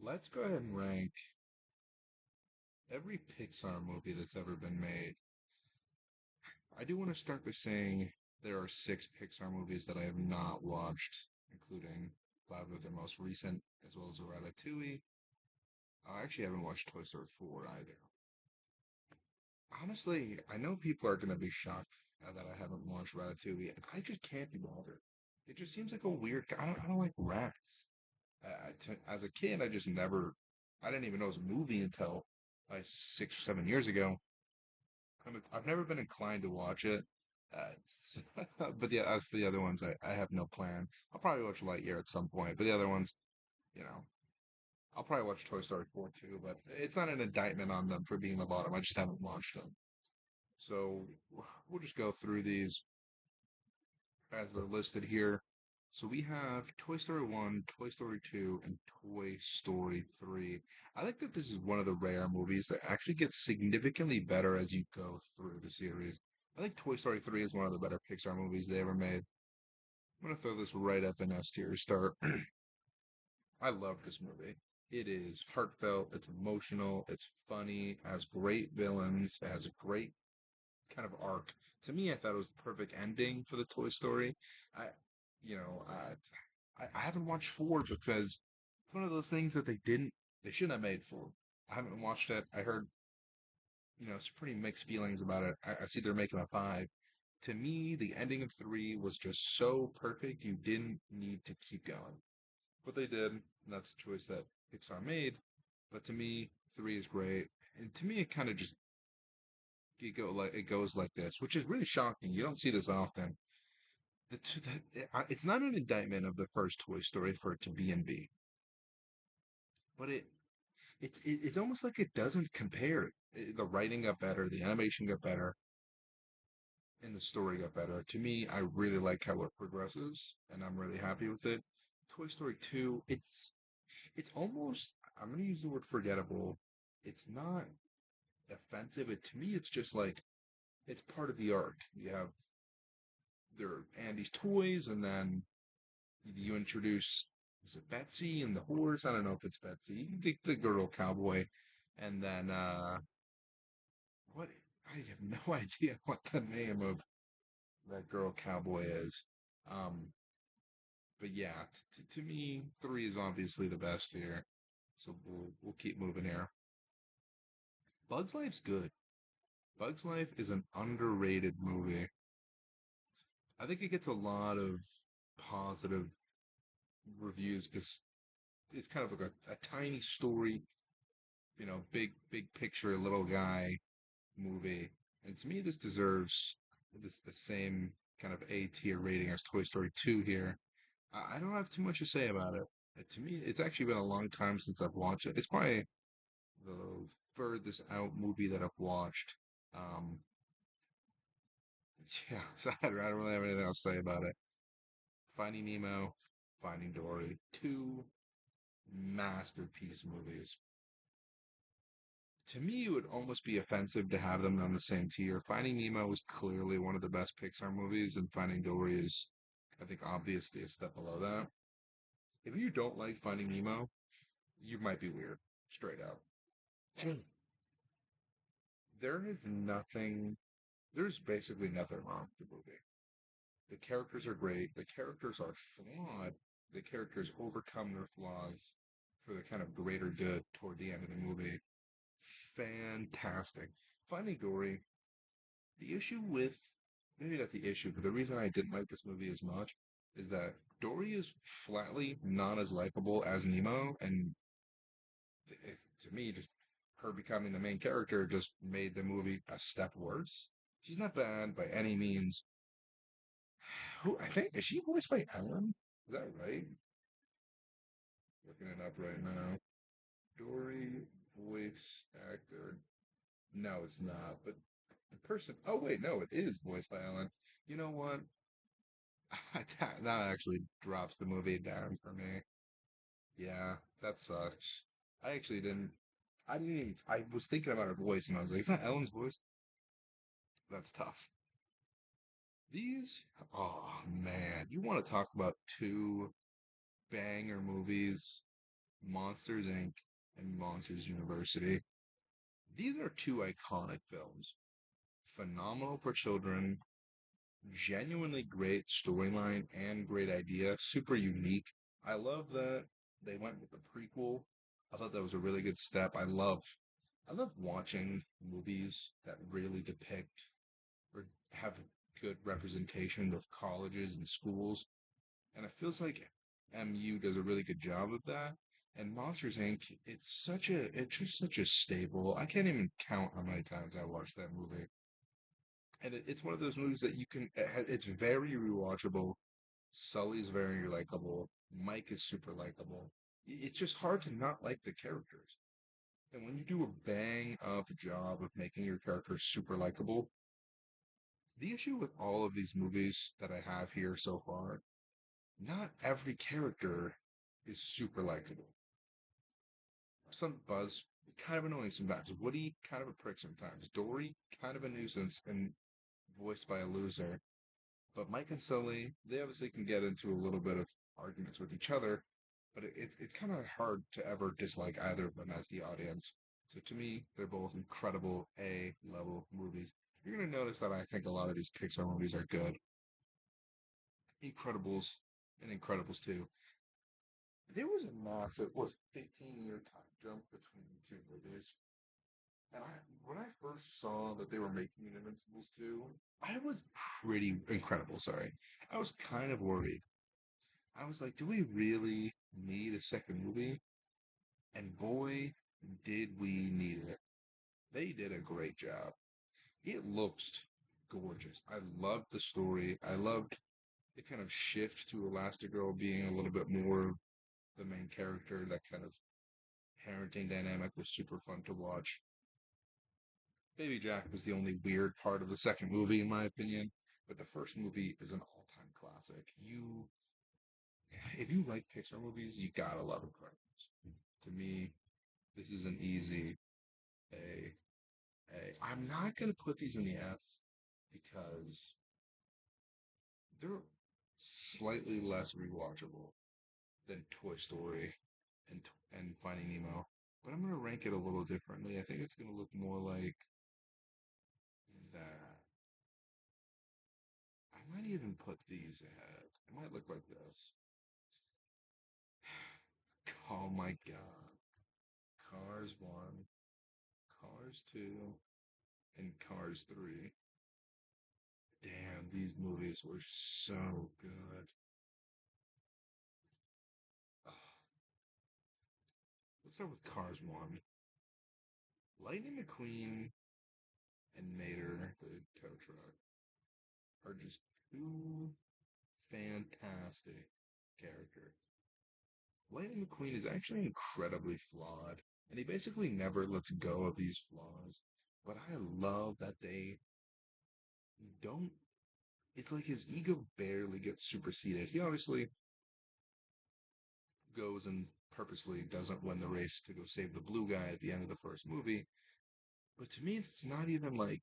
Let's go ahead and rank every Pixar movie that's ever been made. I do want to start by saying there are six Pixar movies that I have not watched, including five of their most recent, as well as Ratatouille. I actually haven't watched Toy Story 4 either. Honestly, I know people are going to be shocked that I haven't watched Ratatouille. I just can't be bothered. It just seems like a weird. I don't like rats. As a kid, I just never. I didn't even know it was a movie until like 6 or 7 years ago. I've never been inclined to watch it. But yeah, as for the other ones, I have no plan. I'll probably watch Lightyear at some point. But the other ones, you know, I'll probably watch Toy Story 4 too. But it's not an indictment on them for being the bottom. I just haven't watched them. So we'll just go through these as they're listed here. So we have Toy Story 1, Toy Story 2, and Toy Story 3. I think that this is one of the rare movies that actually gets significantly better as you go through the series. I think Toy Story 3 is one of the better Pixar movies they ever made. I'm going to throw this right up in S tier start. I love this movie. It is heartfelt, it's emotional, it's funny, it has great villains, it has a great kind of arc. To me, I thought it was the perfect ending for the Toy Story. I, you know, I haven't watched four because it's one of those things that they shouldn't have made four. I haven't watched it. I heard, some pretty mixed feelings about it. I see they're making a five. To me, the ending of three was just so perfect. You didn't need to keep going, but they did, and that's the choice that Pixar made. But to me, three is great, and to me, it kind of just it goes like this, which is really shocking. You don't see this often. It's not an indictment of the first Toy Story for it to be in B, but it's almost like it doesn't compare. The writing got better, the animation got better, and the story got better. To me, I really like how it progresses, and I'm really happy with it. Toy Story 2, it's almost, I'm gonna use the word forgettable. It's not offensive. To me, it's just like it's part of the arc. You have their Andy's toys, and then you introduce, is it Betsy and the horse? I don't know if it's Betsy, the girl cowboy, and then what? I have no idea what the name of that girl cowboy is. Um, but yeah, to me, three is obviously the best here. So we'll keep moving here. Bug's Life's good. Bug's Life is an underrated movie. I think it gets a lot of positive reviews because it's kind of like a tiny story, big picture, little guy movie. And to me, this deserves the same kind of A tier rating as Toy Story 2 here. I don't have too much to say about it. To me, it's actually been a long time since I've watched it. It's probably the furthest out movie that I've watched. Um, yeah, so I don't really have anything else to say about it. Finding Nemo, Finding Dory, two masterpiece movies. To me, it would almost be offensive to have them on the same tier. Finding Nemo was clearly one of the best Pixar movies, and Finding Dory is, I think, obviously a step below that. If you don't like Finding Nemo, you might be weird, straight out. There is nothing, there's basically nothing wrong with the movie. The characters are great. The characters are flawed. The characters overcome their flaws for the kind of greater good toward the end of the movie. Fantastic. Finding Dory, the issue with, maybe not the issue, but the reason I didn't like this movie as much is that Dory is flatly not as likable as Nemo, and to me, just her becoming the main character just made the movie a step worse. She's not bad by any means. Who I think is she voiced by Ellen? Is that right? Looking it up right now. Dory voice actor. No, it's not. But the person. Oh wait, no, it is voiced by Ellen. You know what? That actually drops the movie down for me. Yeah, that sucks. I actually didn't. I didn't even. I was thinking about her voice, and I was like, "Is that Ellen's voice?" That's tough. These. Oh man, you want to talk about two banger movies? Monsters Inc. and Monsters University. These are two iconic films. Phenomenal for children, genuinely great storyline and great idea, super unique. I love that they went with the prequel. I thought that was a really good step. I love watching movies that really depict or have good representation of colleges and schools. And it feels like MU does a really good job of that. And Monsters Inc. It's just such a staple. I can't even count how many times I watched that movie. And it's one of those movies that it's very rewatchable. Sully's very likable. Mike is super likable. It's just hard to not like the characters. And when you do a bang up job of making your characters super likable, the issue with all of these movies that I have here so far, not every character is super likable. Some Buzz, kind of annoying sometimes. Woody, kind of a prick sometimes. Dory, kind of a nuisance and voiced by a loser. But Mike and Sully, they obviously can get into a little bit of arguments with each other, but it's kind of hard to ever dislike either of them as the audience. So to me, they're both incredible A level movies. You're gonna notice that I think a lot of these Pixar movies are good. Incredibles and Incredibles 2. There was a massive, was 15-year time jump between the two movies. And when I first saw that they were making an Invincibles 2, I was pretty incredible, sorry. I was kind of worried. I was like, do we really need a second movie? And boy, did we need it. They did a great job. It looked gorgeous. I loved the story. I loved the kind of shift to Elastigirl being a little bit more the main character. That kind of parenting dynamic was super fun to watch. Baby Jack was the only weird part of the second movie, in my opinion. But the first movie is an all-time classic. If you like Pixar movies, you gotta love Incredibles. To me, this is an easy A. I'm not gonna put these in the S because they're slightly less rewatchable than Toy Story and Finding Nemo. But I'm gonna rank it a little differently. I think it's gonna look more like that. I might even put these ahead. It might look like this. Oh my God. Cars 1, Cars 2, and Cars 3. Damn, these movies were so good. Ugh. Let's start with Cars 1. Lightning McQueen and Mater, the tow truck, are just two fantastic characters. Lightning McQueen is actually incredibly flawed, and he basically never lets go of these flaws. But I love that they don't. It's like his ego barely gets superseded. He obviously goes and purposely doesn't win the race to go save the blue guy at the end of the first movie. But to me, it's not even like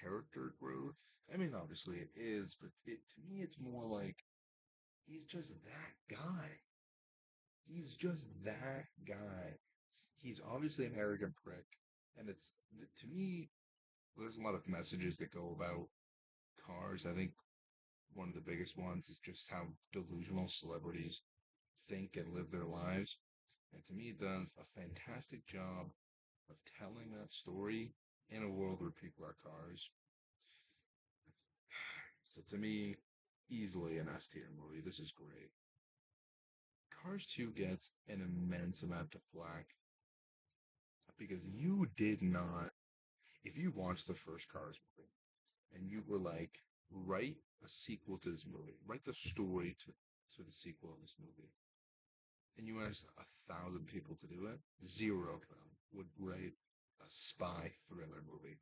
character growth. I mean, obviously it is, but to me, it's more like he's just that guy. He's just that guy. He's obviously an arrogant prick, and it's to me. There's a lot of messages that go about cars. I think one of the biggest ones is just how delusional celebrities think and live their lives. And to me, it does a fantastic job of telling that story in a world where people are cars. So to me, easily an S tier movie. This is great. Cars 2 gets an immense amount of flack because you did not, if you watched the first Cars movie and you were like, write a sequel to this movie, write the story to the sequel of this movie, and you asked 1,000 people to do it, zero of them would write a spy thriller movie.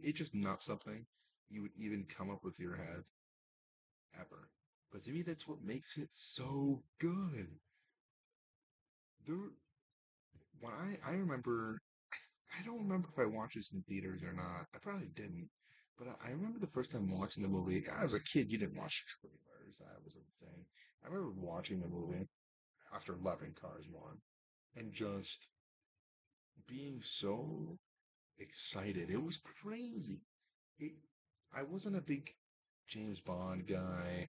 It's just not something you would even come up with your head ever. But to me, that's what makes it so good. There, when I remember, I don't remember if I watched this in theaters or not. I probably didn't. But I remember the first time watching the movie. As a kid, you didn't watch trailers. That was a thing. I remember watching the movie after loving Cars 1. and just being so excited. It was crazy. It, I wasn't a big James Bond guy.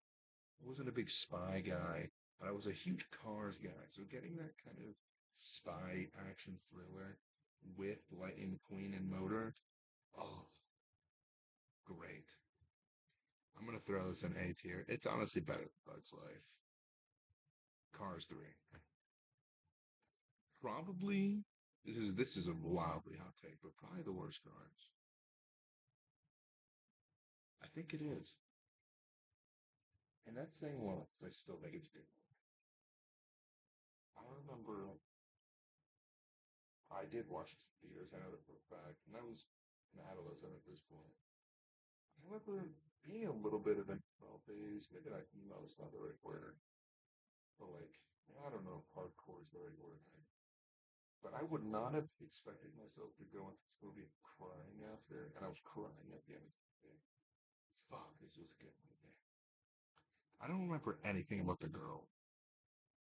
I wasn't a big spy guy, but I was a huge Cars guy. So getting that kind of spy action thriller with Lightning McQueen and Motor, oh, great. I'm gonna throw this in A tier. It's honestly better than Bugs Life. Cars 3. Probably this is a wildly hot take, but probably the worst Cars. I think it is. And that's saying a lot because I still think it's a good. I remember I did watch this in theaters, I know that for a fact, and I was an adolescent at this point. I remember being a little bit of an emo phase, maybe not emo is not the right word, but like, I don't know if hardcore is the right word. But I would not have expected myself to go into this movie crying after, and I was crying at the end of the movie. Fuck, this was a good movie. I don't remember anything about the girl,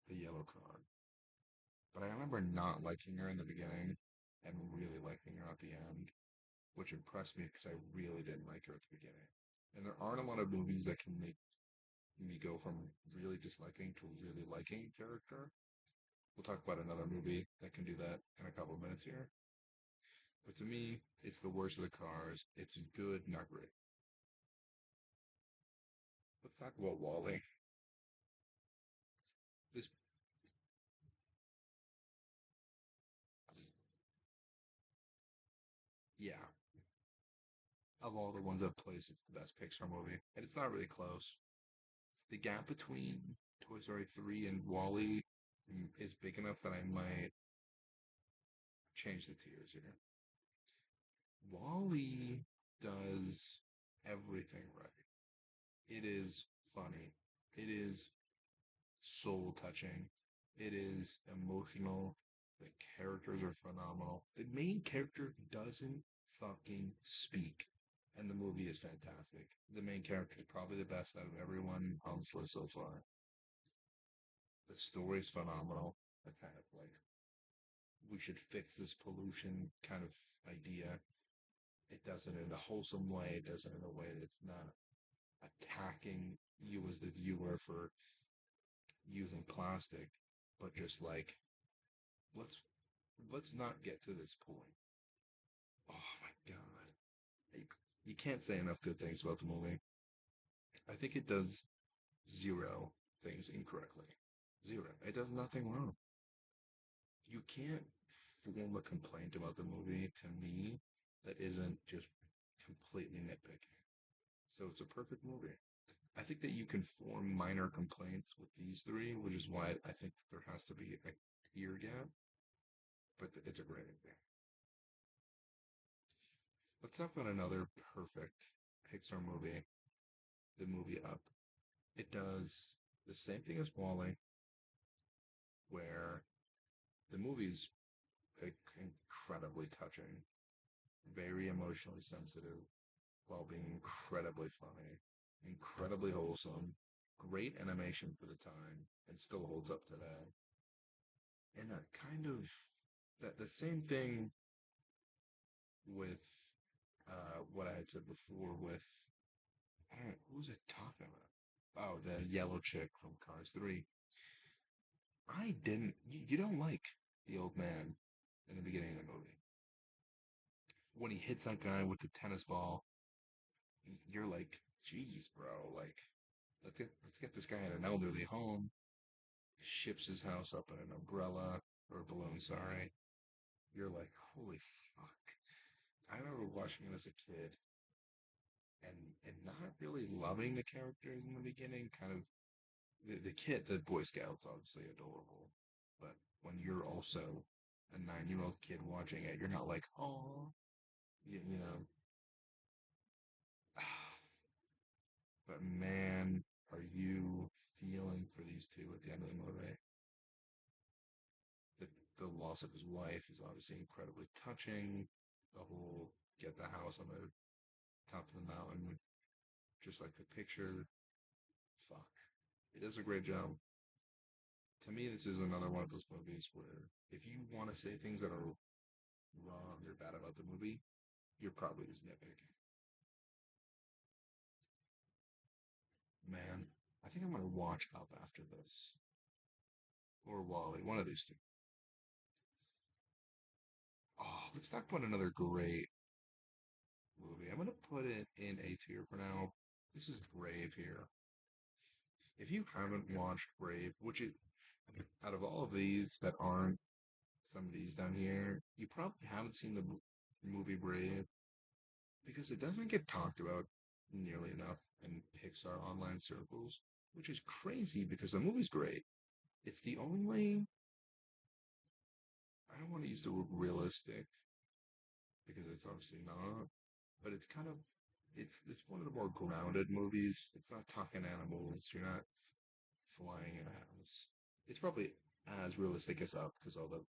the yellow card, but I remember not liking her in the beginning and really liking her at the end, which impressed me because I really didn't like her at the beginning. And there aren't a lot of movies that can make me go from really disliking to really liking a character. We'll talk about another movie that can do that in a couple of minutes here. But to me, it's the worst of the cars. It's good, not great. Let's talk about Wally. This, yeah, of all the ones I've placed, it's the best Pixar movie, and it's not really close. The gap between Toy Story 3 and Wally is big enough that I might change the tiers here. Wally does everything right. It is funny. It is soul touching. It is emotional. The characters are phenomenal. The main character doesn't fucking speak, and the movie is fantastic. The main character is probably the best out of everyone on this list so far. The story is phenomenal. The kind of like we should fix this pollution kind of idea. It does it in a wholesome way. It does it in a way that's not attacking you as the viewer for using plastic, but just like let's let's not get to this point. Oh my god. You, you can't say enough good things about the movie. I think it does zero things incorrectly. Zero. It does nothing wrong. You can't form a complaint about the movie to me that isn't just completely nitpicking. So it's a perfect movie. I think that you can form minor complaints with these three, which is why I think that there has to be a tier gap, but it's a great movie. Let's talk about another perfect Pixar movie, the movie Up. It does the same thing as Wally, where the movie's incredibly touching, very emotionally sensitive, while being incredibly funny, incredibly wholesome, great animation for the time, and still holds up today. And a kind of that the same thing with what I had said before with I don't know, who was I talking about? Oh, the yellow chick from Cars 3. I didn't. You don't like the old man in the beginning of the movie. When he hits that guy with the tennis ball, you're like, "Geez, bro! Like, let's get this guy in an elderly home." Ships his house up in an umbrella or a balloon. Sorry. You're like, "Holy fuck!" I remember watching it as a kid and not really loving the characters in the beginning. Kind of the kid, the Boy Scout's obviously adorable, but when you're also a 9-year-old kid watching it, you're not like, oh, you know. But man, are you feeling for these two at the end of the movie? The, the loss of his wife is obviously incredibly touching. The whole get the house on the top of the mountain, just like the picture. Fuck. He does a great job. To me, this is another one of those movies where if you want to say things that are wrong or bad about the movie, you're probably just nitpicking. Man, I think I'm gonna watch Up after this. Or Wally, one of these two. Oh, let's talk about another great movie. I'm gonna put it in A tier for now. This is Brave here. If you haven't watched Brave, out of all of these that aren't some of these down here, you probably haven't seen the movie Brave because it doesn't get talked about nearly enough in Pixar online circles, which is crazy because the movie's great. It's the only, I don't want to use the word realistic because it's obviously not, but it's one of the more grounded movies. It's not talking animals. You're not flying in a house. It's probably as realistic as Up because all the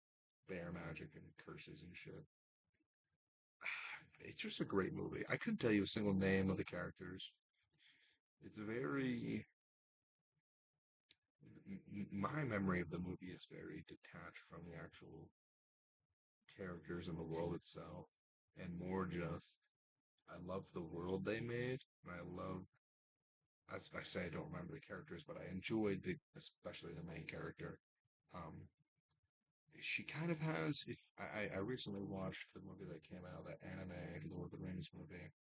bear magic and curses and shit. It's just a great movie. I couldn't tell you a single name of the characters. It's very my memory of the movie is very detached from the actual characters and the world itself, and more just I love the world they made, and I love as I say I don't remember the characters, but I enjoyed especially the main character. Um, she kind of has if I recently watched the movie that came out, that anime Lord of the Rings movie.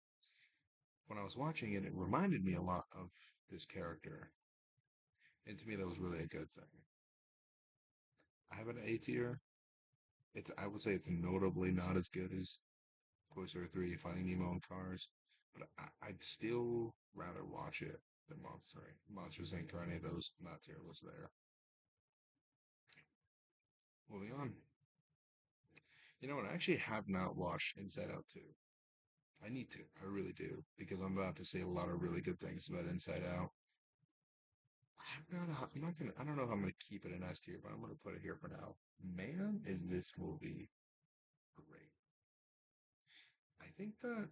When I was watching it, it reminded me a lot of this character, and to me that was really a good thing. I have an A tier. It's I would say it's notably not as good as Toy Story 3, Finding Nemo and Cars, but I'd still rather watch it than Monsters Inc. or any of those not tier lists there. Moving on. You know what? I actually have not watched Inside Out 2. I need to. I really do. Because I'm about to say a lot of really good things about Inside Out. I'm not gonna, I don't know if I'm gonna keep it in S tier, but I'm gonna put it here for now. Man, is this movie great. I think that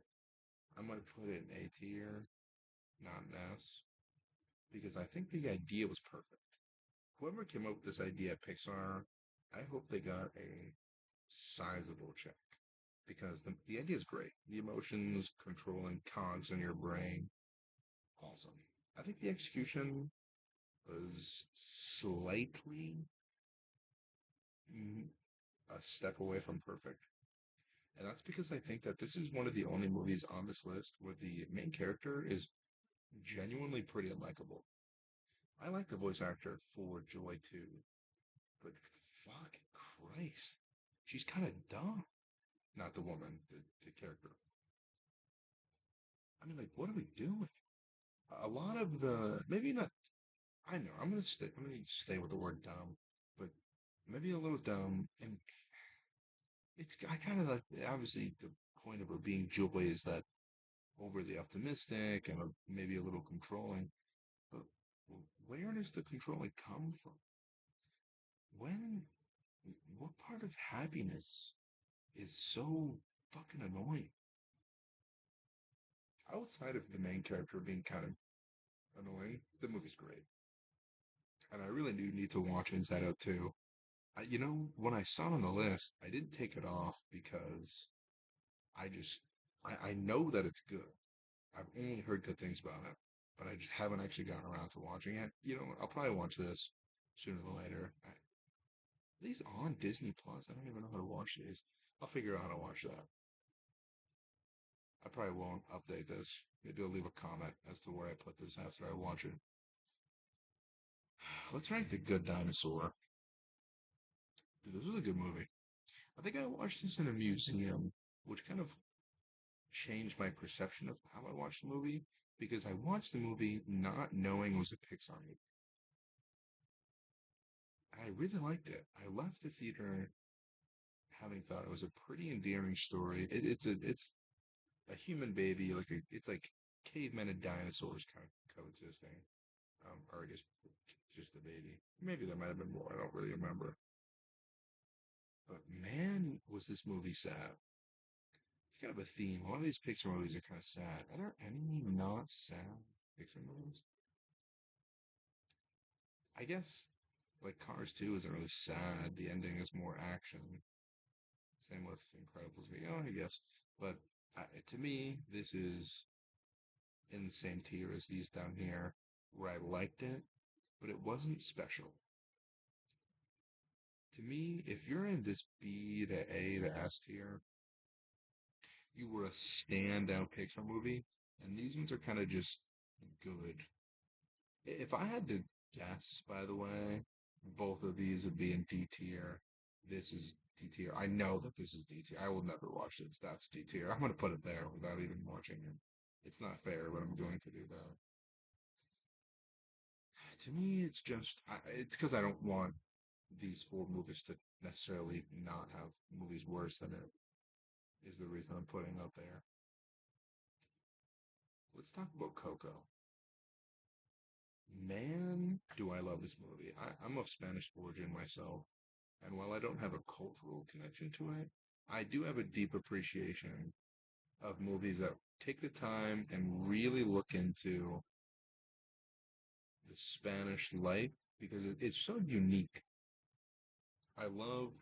I'm gonna put it in A tier, not an S, because I think the idea was perfect. Whoever came up with this idea at Pixar, I hope they got a sizable check because the idea is great. The emotions controlling cogs in your brain, awesome. I think the execution was slightly mm, a step away from perfect. And that's because I think that this is one of the only movies on this list where the main character is genuinely pretty unlikable. I like the voice actor for Joy too, but fuck Christ, she's kind of dumb. Not the woman, the character. I mean, like, what are we doing? A lot of the maybe not. I know I'm gonna stay. I'm gonna stay with the word dumb, but maybe a little dumb. And it's I kind of like obviously the point of her being Joy is that overly optimistic and maybe a little controlling. But where does the controlling come from? When? What part of happiness is so fucking annoying? Outside of the main character being kind of annoying, the movie's great. And I really do need to watch Inside Out too. When I saw it on the list, I didn't take it off because I just I know that it's good. I've only heard good things about it, but I just haven't actually gotten around to watching it. I'll probably watch this sooner than later. These on Disney Plus. I don't even know how to watch these. I'll figure out how to watch that. I probably won't update this. Maybe I'll leave a comment as to where I put this after I watch it. Let's rank The Good Dinosaur. Dude, this was a good movie. I think I watched this in a museum, which kind of changed my perception of how I watched the movie because I watched the movie not knowing it was a Pixar movie. And I really liked it. I left the theater having thought it was a pretty endearing story. It's a human baby, it's like cavemen and dinosaurs kind of coexisting. Or I guess just a baby. Maybe there might have been more. I don't really remember. But man, was this movie sad. It's kind of a theme. A lot of these Pixar movies are kind of sad. Are there any not sad Pixar movies? I guess Like Cars 2 isn't really sad. The ending is more action. Same with Incredibles. Oh, I guess. But to me, this is in the same tier as these down here, where I liked it, but it wasn't special. To me, if you're in this B to A to S tier, you were a standout Pixar movie, and these ones are kind of just good. If I had to guess, by the way, both of these would be in D tier. This is D tier. I know that this is D tier. I will never watch this. That's D tier. I'm going to put it there without even watching it. It's not fair, but I'm going to do that. To me, it's just, it's because I don't want these four movies to necessarily not have movies worse than it, is the reason I'm putting up there. Let's talk about Coco. Man, do I love this movie. I'm of Spanish origin myself, and while I don't have a cultural connection to it, I do have a deep appreciation of movies that take the time and really look into the Spanish life because it's so unique. I love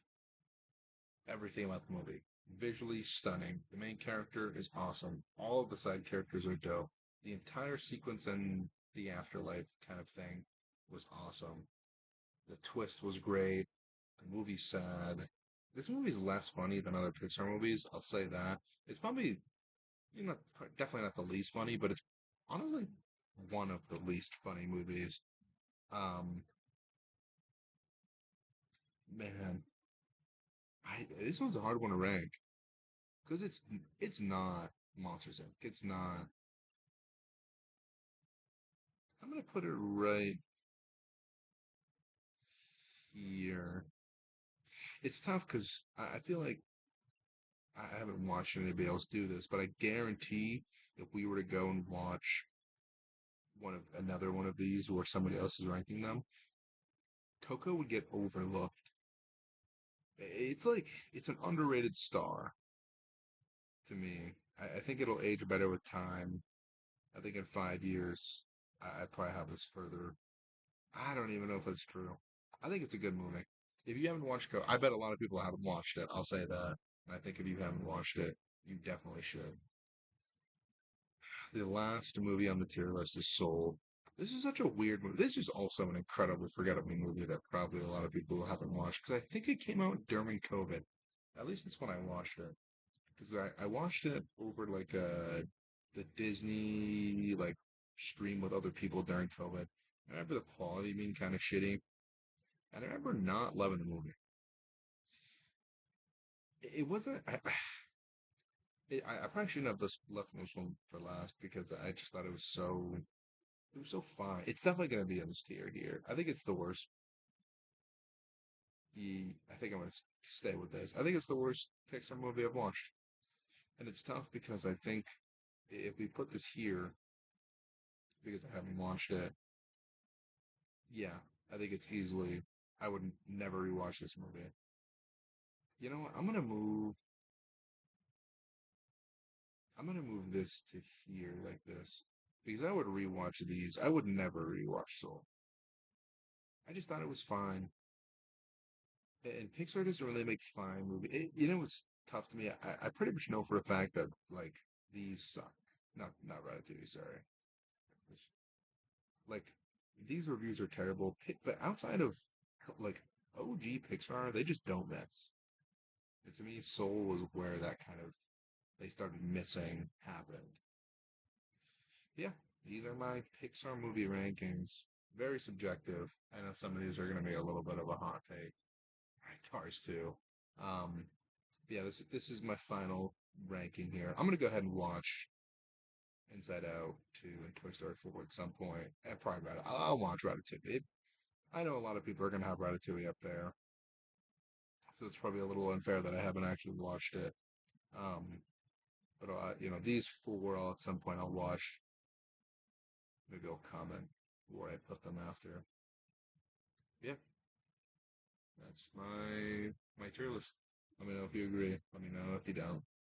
everything about the movie. Visually stunning. The main character is awesome. All of the side characters are dope. The entire sequence in the afterlife kind of thing was awesome. The twist was great. The movie's sad. This movie's less funny than other Pixar movies. I'll say that. It's probably definitely not the least funny, but it's honestly one of the least funny movies. Um, man, this one's a hard one to rank because it's not Monsters Inc. It's not. I'm gonna put it right here. It's tough because I feel like I haven't watched anybody else do this, but I guarantee if we were to go and watch another one of these where somebody else is ranking them, Coco would get overlooked. It's like it's an underrated star to me. I think it'll age better with time. I think in 5 years, I'd probably have this further. I don't even know if that's true. I think it's a good movie. If you haven't watched Coco, I bet a lot of people haven't watched it. I'll say that. And I think if you haven't watched it, you definitely should. The last movie on the tier list is Soul. This is such a weird movie. This is also an incredibly forgettable movie that probably a lot of people haven't watched because I think it came out during COVID. At least that's when I watched it. Because I watched it over like the Disney like stream with other people during COVID. I remember the quality being kind of shitty, and I remember not loving the movie. It wasn't. I probably shouldn't have just left this one for last because I just thought it was so fine. It's definitely going to be in this tier here. I think it's the worst. I think I'm going to stay with this. I think it's the worst Pixar movie I've watched. And it's tough because I think if we put this here, because I haven't watched it, yeah, I think it's easily, I would never rewatch this movie. You know what? I'm gonna move this to here like this because I would rewatch these. I would never rewatch Soul. I just thought it was fine. And Pixar doesn't really make fine movie. It's tough to me. I pretty much know for a fact that like these suck. Not Ratatouille, sorry. Like these reviews are terrible. But outside of like OG Pixar, they just don't miss. And to me, Soul was where that kind of they started missing happened. Yeah, these are my Pixar movie rankings. Very subjective. I know some of these are going to be a little bit of a hot take. Cars too. Um, yeah, this is my final ranking here. I'm gonna go ahead and watch Inside Out 2 and Toy Story 4 at some point. And probably I'll watch Ratatouille. I know a lot of people are gonna have Ratatouille up there, so it's probably a little unfair that I haven't actually watched it. Um, but these four, at some point I'll watch. Maybe I'll comment where I put them after. Yeah, that's my tier list. Let me know if you agree. Let me know if you don't.